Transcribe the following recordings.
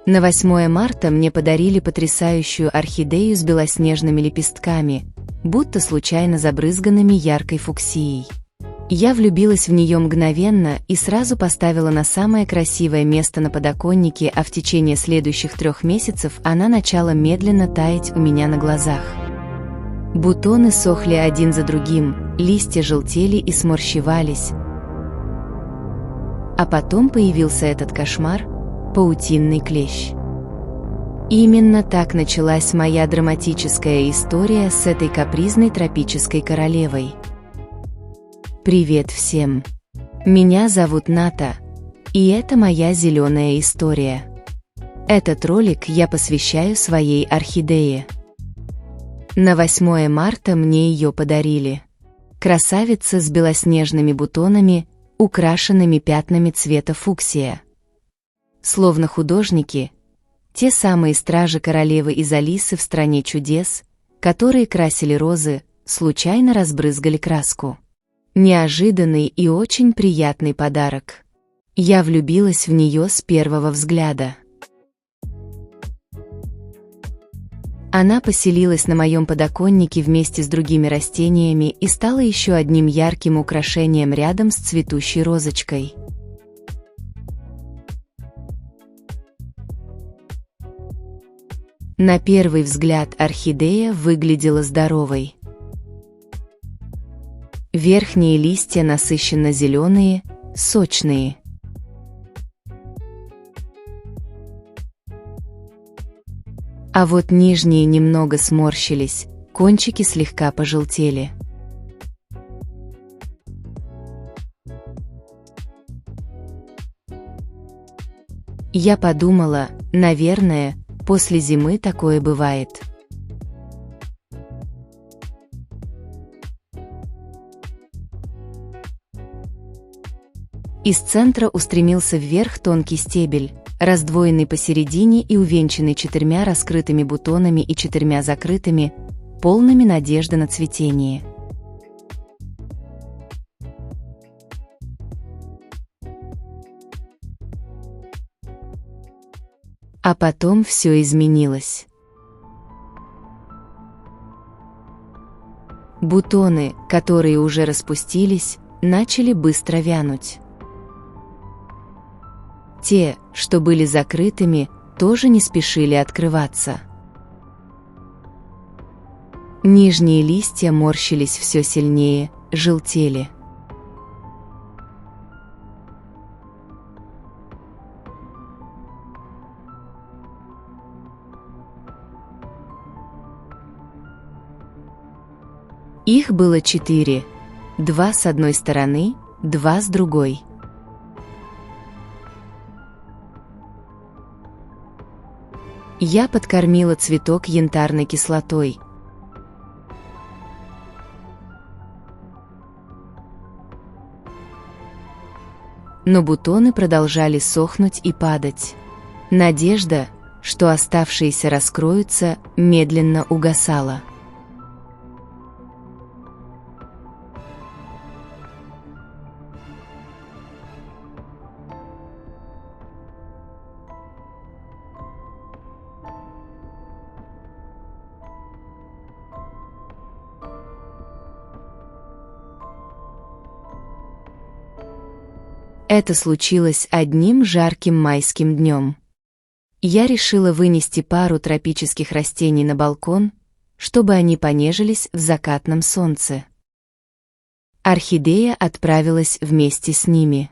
На 8 марта мне подарили потрясающую орхидею с белоснежными лепестками, будто случайно забрызганными яркой фуксией. Я влюбилась в нее мгновенно и сразу поставила на самое красивое место на подоконнике, а в течение следующих 3 месяцев она начала медленно таять у меня на глазах. Бутоны сохли один за другим, листья желтели и сморщивались. А потом появился этот кошмар – паутинный клещ. Именно так началась моя драматическая история с этой капризной тропической королевой. Привет всем! Меня зовут Ната, и это моя зеленая история. Этот ролик я посвящаю своей орхидее. На 8 марта мне ее подарили. Красавица с белоснежными бутонами, украшенными пятнами цвета фуксия. Словно художники, те самые стражи королевы из Алисы в «Стране чудес», которые красили розы, случайно разбрызгали краску. Неожиданный и очень приятный подарок. Я влюбилась в нее с первого взгляда. Она поселилась на моем подоконнике вместе с другими растениями и стала еще одним ярким украшением рядом с цветущей розочкой. На первый взгляд орхидея выглядела здоровой. Верхние листья насыщенно зеленые, сочные. А вот нижние немного сморщились, кончики слегка пожелтели. Я подумала, наверное, после зимы такое бывает. Из центра устремился вверх тонкий стебель, раздвоенный посередине и увенчанный 4 раскрытыми бутонами и 4 закрытыми, полными надежды на цветение. А потом все изменилось. Бутоны, которые уже распустились, начали быстро вянуть. Те, что были закрытыми, тоже не спешили открываться. Нижние листья морщились все сильнее, желтели. Их было 4, 2 с одной стороны, 2 с другой. Я подкормила цветок янтарной кислотой. Но бутоны продолжали сохнуть и падать. Надежда, что оставшиеся раскроются, медленно угасала. Это случилось одним жарким майским днем. Я решила вынести пару тропических растений на балкон, чтобы они понежились в закатном солнце. Орхидея отправилась вместе с ними.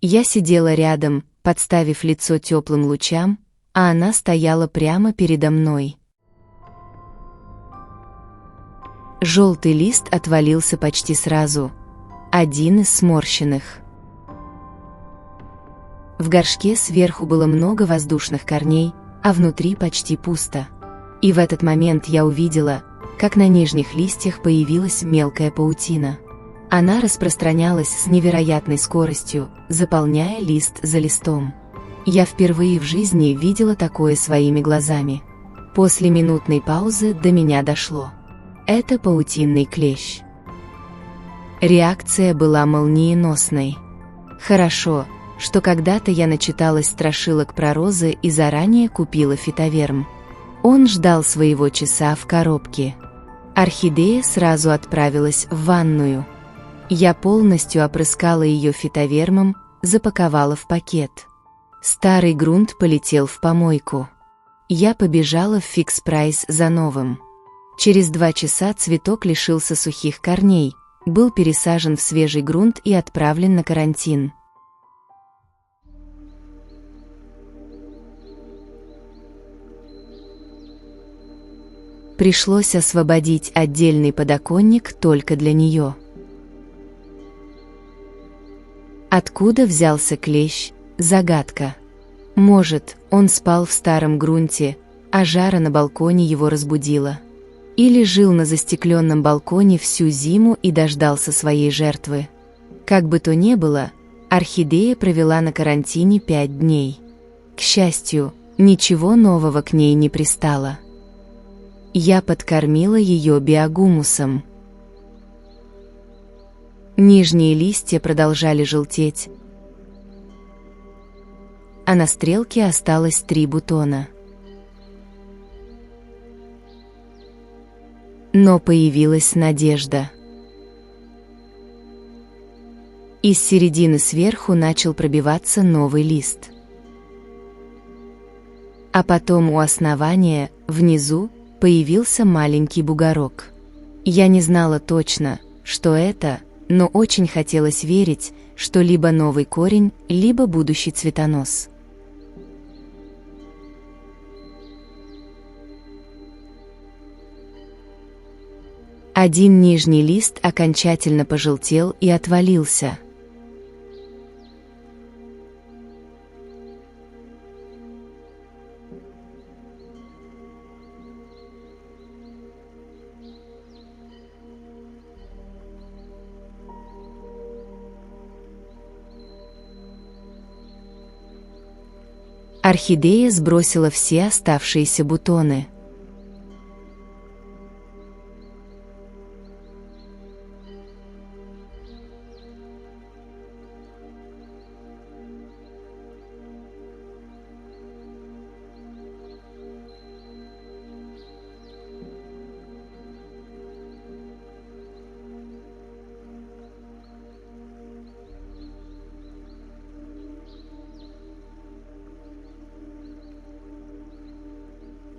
Я сидела рядом, подставив лицо теплым лучам, а она стояла прямо передо мной. Желтый лист отвалился почти сразу, один из сморщенных. В горшке сверху было много воздушных корней, а внутри почти пусто. И в этот момент я увидела, как на нижних листьях появилась мелкая паутина. Она распространялась с невероятной скоростью, заполняя лист за листом. Я впервые в жизни видела такое своими глазами. После минутной паузы до меня дошло. Это паутинный клещ. Реакция была молниеносной. Хорошо, что когда-то я начиталась страшилок про розы и заранее купила фитоверм. Он ждал своего часа в коробке. Орхидея сразу отправилась в ванную. Я полностью опрыскала ее фитовермом, запаковала в пакет. Старый грунт полетел в помойку. Я побежала в фикс-прайс за новым. Через 2 часа цветок лишился сухих корней, был пересажен в свежий грунт и отправлен на карантин. Пришлось освободить отдельный подоконник только для нее. Откуда взялся клещ? Загадка. Может, он спал в старом грунте, а жара на балконе его разбудила. Или жил на застекленном балконе всю зиму и дождался своей жертвы. Как бы то ни было, орхидея провела на карантине 5 дней. К счастью, ничего нового к ней не пристало. Я подкормила ее биогумусом. Нижние листья продолжали желтеть, а на стрелке осталось 3 бутона. Но появилась надежда. Из середины сверху начал пробиваться новый лист. А потом у основания, внизу, появился маленький бугорок. Я не знала точно, что это, но очень хотелось верить, что либо новый корень, либо будущий цветонос. Один нижний лист окончательно пожелтел и отвалился. Орхидея сбросила все оставшиеся бутоны.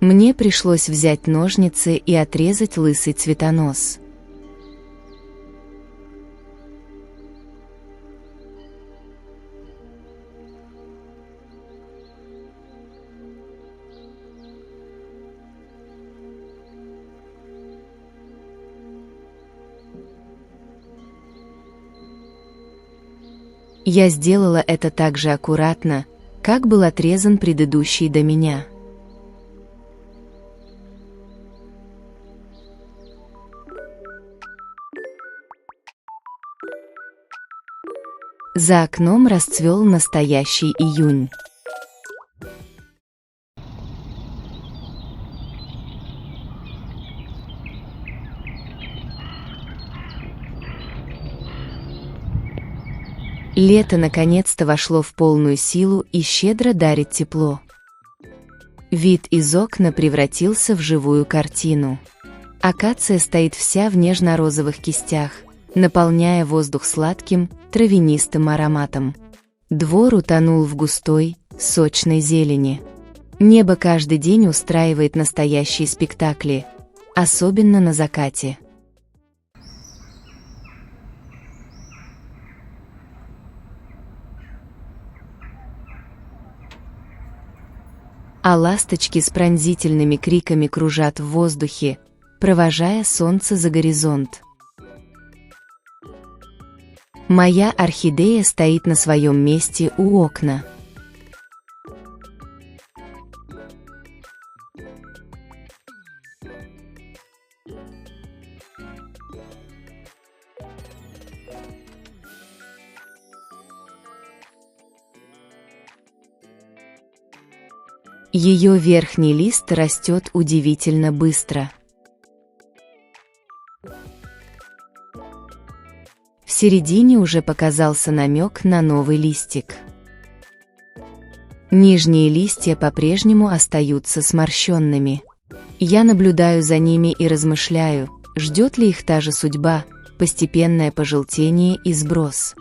Мне пришлось взять ножницы и отрезать лысый цветонос. Я сделала это так же аккуратно, как был отрезан предыдущий до меня. За окном расцвел настоящий июнь. Лето наконец-то вошло в полную силу и щедро дарит тепло. Вид из окна превратился в живую картину. Акация стоит вся в нежно-розовых кистях, наполняя воздух сладким, травянистым ароматом. Двор утонул в густой, сочной зелени. Небо каждый день устраивает настоящие спектакли, особенно на закате. А ласточки с пронзительными криками кружат в воздухе, провожая солнце за горизонт. Моя орхидея стоит на своем месте у окна. Ее верхний лист растет удивительно быстро. В середине уже показался намек на новый листик. Нижние листья по-прежнему остаются сморщенными. Я наблюдаю за ними и размышляю, ждет ли их та же судьба, постепенное пожелтение и сброс.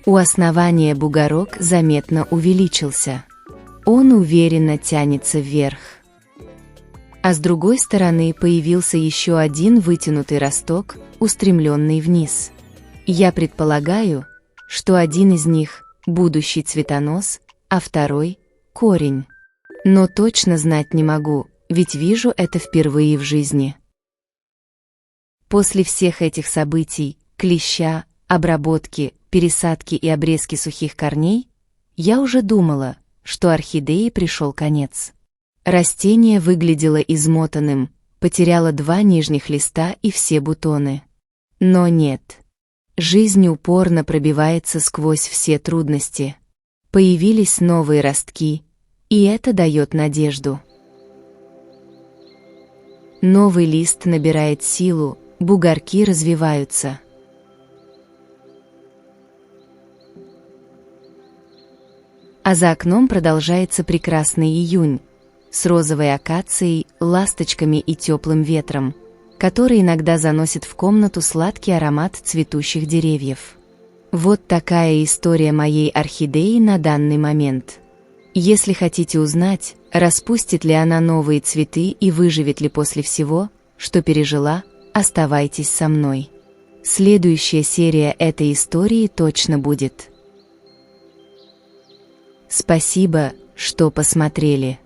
У основания бугорок заметно увеличился. Он уверенно тянется вверх. А с другой стороны появился еще один вытянутый росток, устремленный вниз. Я предполагаю, что один из них – будущий цветонос, а второй – корень. Но точно знать не могу, ведь вижу это впервые в жизни. После всех этих событий, клеща, обработки, пересадки и обрезки сухих корней, я уже думала, что орхидее пришел конец. Растение выглядело измотанным, потеряло 2 нижних листа и все бутоны. Но нет. Жизнь упорно пробивается сквозь все трудности. Появились новые ростки, и это дает надежду. Новый лист набирает силу, бугорки развиваются. А за окном продолжается прекрасный июнь, с розовой акацией, ласточками и теплым ветром, который иногда заносит в комнату сладкий аромат цветущих деревьев. Вот такая история моей орхидеи на данный момент. Если хотите узнать, распустит ли она новые цветы и выживет ли после всего, что пережила, оставайтесь со мной. Следующая серия этой истории точно будет. Спасибо, что посмотрели.